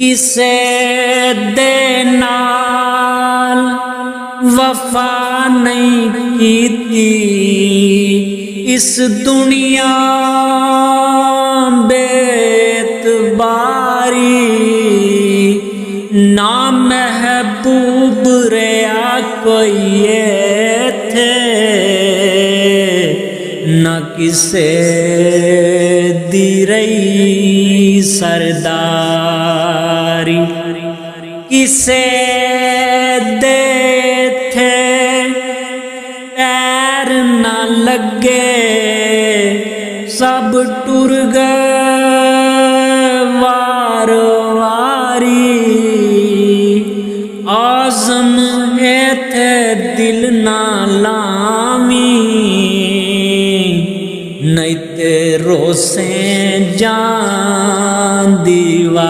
किसे दे नाल वफा नहीं कीती, इस दुनिया बेतबारी। ना महबूब रहा कोई थे, न किसे दी रही सरदारी। किसे दे थे पैर न लगे, सब टुर गए वार वारी। आज़म थे दिल ना लामी, नहीं ते रोसे जान दीवारी।